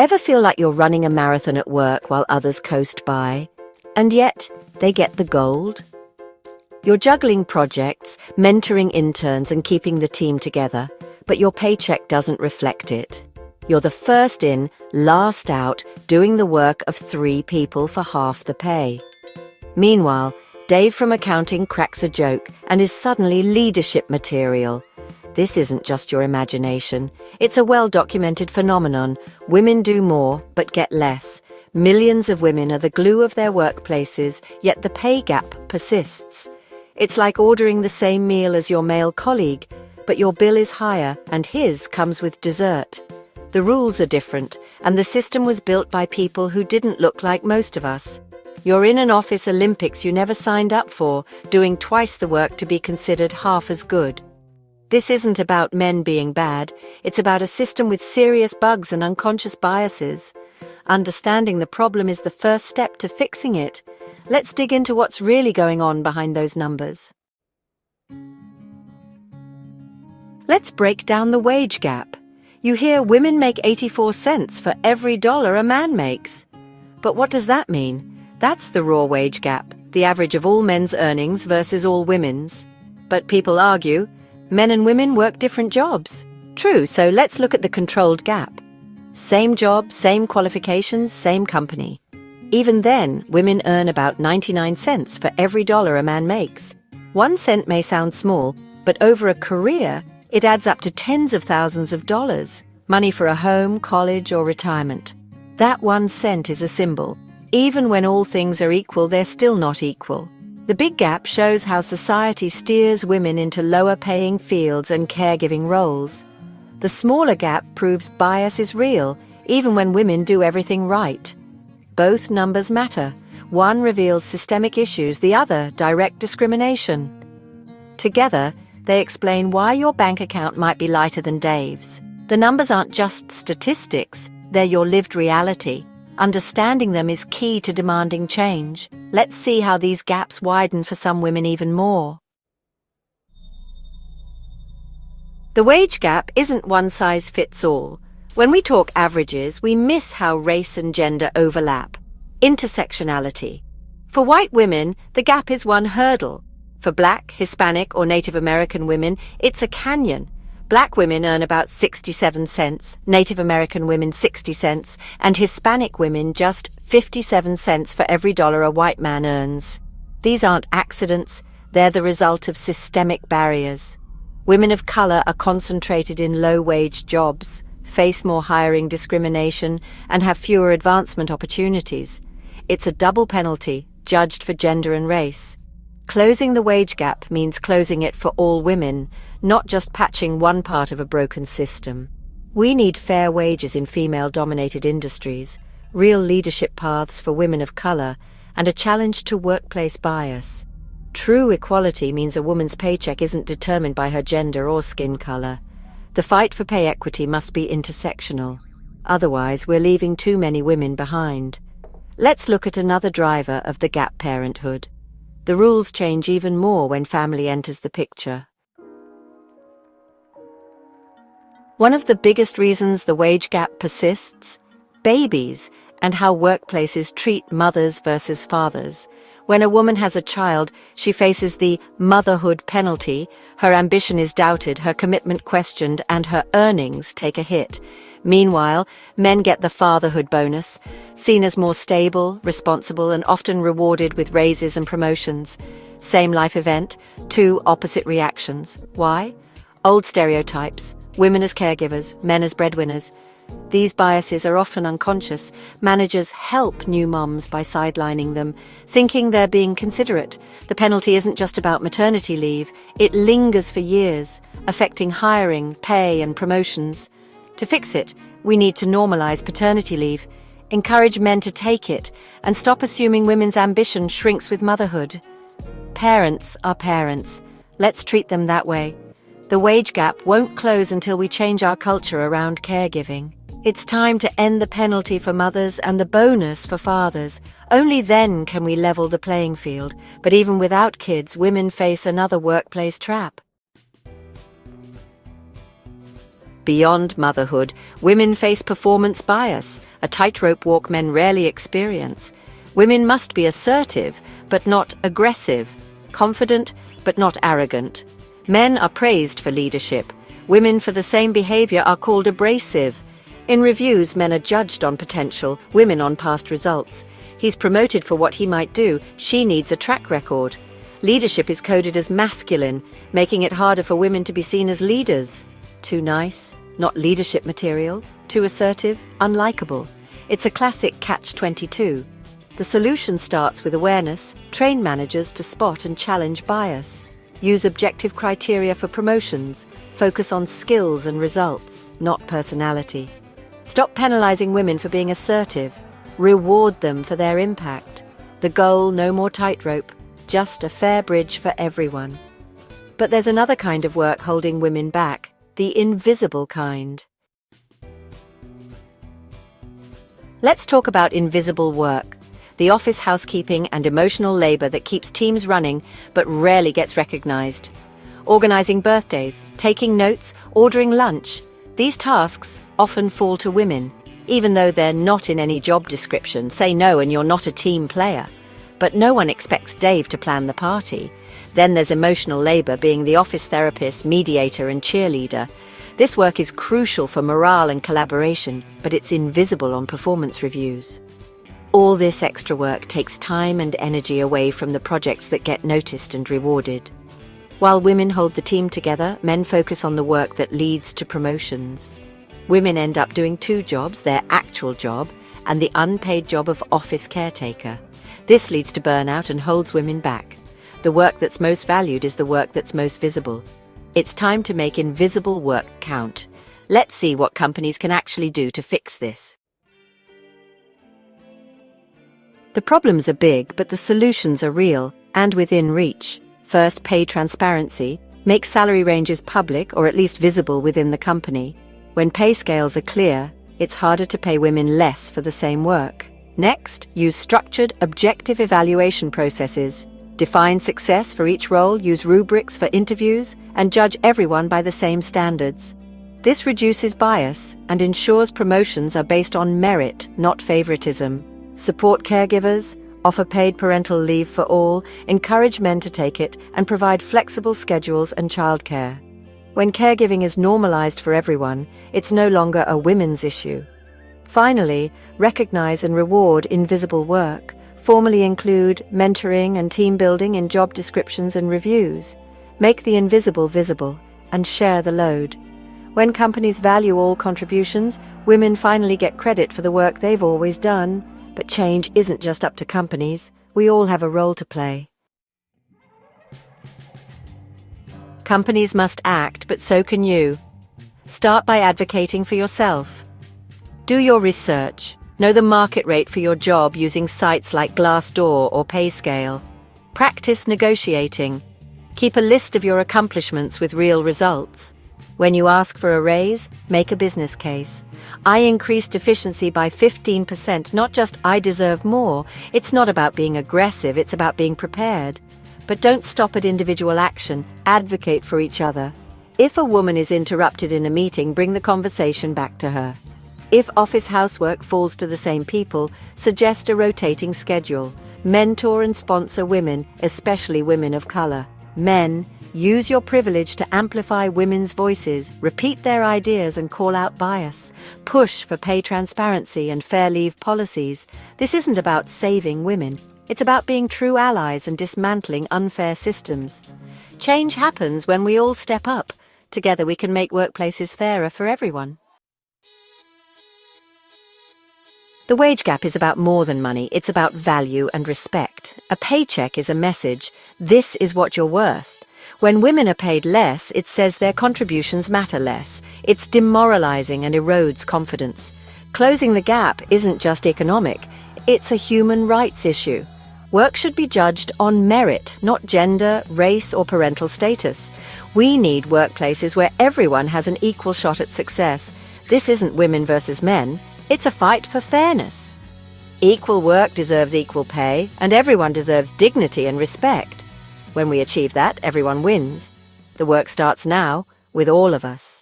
Ever feel like you're running a marathon at work while others coast by? And yet, they get the gold? You're juggling projects, mentoring interns and keeping the team together, but your paycheck doesn't reflect it. You're the first in, last out, doing the work of 3 people for half the pay. Meanwhile, Dave from accounting cracks a joke and is suddenly leadership material. This isn't just your imagination. It's a well-documented phenomenon. Women do more, but get less. Millions of women are the glue of their workplaces, yet the pay gap persists. It's like ordering the same meal as your male colleague, but your bill is higher and his comes with dessert. The rules are different, and the system was built by people who didn't look like most of us. You're in an office Olympics you never signed up for, doing twice the work to be considered half as good. This isn't about men being bad, it's about a system with serious bugs and unconscious biases. Understanding the problem is the first step to fixing it. Let's dig into what's really going on behind those numbers. Let's break down the wage gap. You hear women make 84 cents for every dollar a man makes. But what does that mean? That's the raw wage gap, the average of all men's earnings versus all women's. But people argue, men and women work different jobs. True, so let's look at the controlled gap. Same job, same qualifications, same company. Even then, women earn about 99 cents for every dollar a man makes. 1 cent may sound small, but over a career, it adds up to tens of thousands of dollars. Money for a home, college, or retirement. That 1 cent is a symbol. Even when all things are equal, they're still not equal. The big gap shows how society steers women into lower-paying fields and caregiving roles. The smaller gap proves bias is real, even when women do everything right. Both numbers matter. One reveals systemic issues, the other direct discrimination. Together, they explain why your bank account might be lighter than Dave's. The numbers aren't just statistics, they're your lived reality. Understanding them is key to demanding change. Let's see how these gaps widen for some women even more. The wage gap isn't one size fits all. When we talk averages, we miss how race and gender overlap. Intersectionality. For white women, the gap is one hurdle. For Black, Hispanic, or Native American women, it's a canyon. Black women earn about 67 cents, Native American women 60 cents, and Hispanic women just 57 cents for every dollar a white man earns. These aren't accidents, they're the result of systemic barriers. Women of color are concentrated in low-wage jobs, face more hiring discrimination, and have fewer advancement opportunities. It's a double penalty, judged for gender and race. Closing the wage gap means closing it for all women, not just patching one part of a broken system. We need fair wages in female-dominated industries, real leadership paths for women of color, and a challenge to workplace bias. True equality means a woman's paycheck isn't determined by her gender or skin color. The fight for pay equity must be intersectional. Otherwise, we're leaving too many women behind. Let's look at another driver of the gap: parenthood. The rules change even more when family enters the picture. One of the biggest reasons the wage gap persists? Babies, and how workplaces treat mothers versus fathers. When a woman has a child, she faces the motherhood penalty. Her ambition is doubted, her commitment questioned, and her earnings take a hit. Meanwhile, men get the fatherhood bonus, seen as more stable, responsible, and often rewarded with raises and promotions. Same life event, 2 opposite reactions. Why? Old stereotypes, women as caregivers, men as breadwinners. These biases are often unconscious. Managers help new moms by sidelining them, thinking they're being considerate. The penalty isn't just about maternity leave, it lingers for years, affecting hiring, pay, and promotions. To fix it, we need to normalize paternity leave, encourage men to take it, and stop assuming women's ambition shrinks with motherhood. Parents are parents. Let's treat them that way. The wage gap won't close until we change our culture around caregiving. It's time to end the penalty for mothers and the bonus for fathers. Only then can we level the playing field. But even without kids, women face another workplace trap. Beyond motherhood, women face performance bias, a tightrope walk men rarely experience. Women must be assertive, but not aggressive, confident, but not arrogant. Men are praised for leadership. Women for the same behavior are called abrasive. In reviews, men are judged on potential, women on past results. He's promoted for what he might do, she needs a track record. Leadership is coded as masculine, making it harder for women to be seen as leaders. Too nice, not leadership material. Too assertive, unlikable. It's a classic catch-22. The solution starts with awareness. Train managers to spot and challenge bias. Use objective criteria for promotions. Focus on skills and results, not personality. Stop penalizing women for being assertive. Reward them for their impact. The goal, no more tightrope, just a fair bridge for everyone. But there's another kind of work holding women back, the invisible kind. Let's talk about invisible work, the office housekeeping and emotional labor that keeps teams running but rarely gets recognized. Organizing birthdays, taking notes, ordering lunch. These tasks often fall to women, even though they're not in any job description. Say no and you're not a team player. But no one expects Dave to plan the party. Then there's emotional labor, being the office therapist, mediator, and cheerleader. This work is crucial for morale and collaboration, but it's invisible on performance reviews. All this extra work takes time and energy away from the projects that get noticed and rewarded. While women hold the team together, men focus on the work that leads to promotions. Women end up doing two jobs, their actual job and the unpaid job of office caretaker. This leads to burnout and holds women back. The work that's most valued is the work that's most visible. It's time to make invisible work count. Let's see what companies can actually do to fix this. The problems are big, but the solutions are real and within reach. First, pay transparency. Make salary ranges public or at least visible within the company. When pay scales are clear, it's harder to pay women less for the same work. Next, use structured, objective evaluation processes. Define success for each role, use rubrics for interviews, and judge everyone by the same standards. This reduces bias and ensures promotions are based on merit, not favoritism. Support caregivers, offer paid parental leave for all, encourage men to take it, and provide flexible schedules and childcare. When caregiving is normalized for everyone, it's no longer a women's issue. Finally, recognize and reward invisible work. Formally include mentoring and team building in job descriptions and reviews. Make the invisible visible and share the load. When companies value all contributions, women finally get credit for the work they've always done. But change isn't just up to companies. We all have a role to play. Companies must act, but so can you. Start by advocating for yourself. Do your research. Know the market rate for your job using sites like Glassdoor or PayScale. Practice negotiating. Keep a list of your accomplishments with real results. When you ask for a raise, make a business case. I increased efficiency by 15%, not just I deserve more. It's not about being aggressive, it's about being prepared. But don't stop at individual action, advocate for each other. If a woman is interrupted in a meeting, bring the conversation back to her. If office housework falls to the same people, suggest a rotating schedule. Mentor and sponsor women, especially women of color. Men, use your privilege to amplify women's voices, repeat their ideas and call out bias. Push for pay transparency and fair leave policies. This isn't about saving women. It's about being true allies and dismantling unfair systems. Change happens when we all step up. Together we can make workplaces fairer for everyone. The wage gap is about more than money. It's about value and respect. A paycheck is a message. This is what you're worth. When women are paid less, it says their contributions matter less. It's demoralizing and erodes confidence. Closing the gap isn't just economic. It's a human rights issue. Work should be judged on merit, not gender, race, or parental status. We need workplaces where everyone has an equal shot at success. This isn't women versus men. It's a fight for fairness. Equal work deserves equal pay, and everyone deserves dignity and respect. When we achieve that, everyone wins. The work starts now, with all of us.